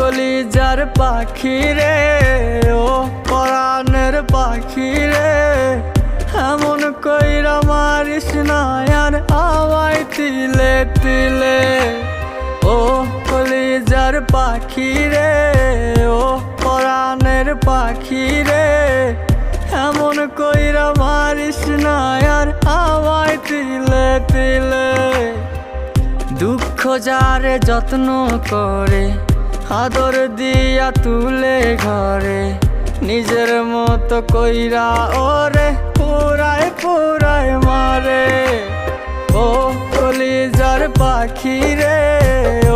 কলিজার পাখি রে, ও পরাণের পাখি রে, এমন কইরা মারিস না আর আমায় তিলে তিলে। ও কলিজার পাখি রে, ও পরাণের পাখি রে, এমন কইরা মারিস না আর আমায় তিলে তিলে। দুঃখ যারে যত্ন করে, আদর দিয়া তুলে ঘরে, নিজের মতো কইরা ওরে পুরায় পুরায় মারে। ও কলিজার পাখি রে, ও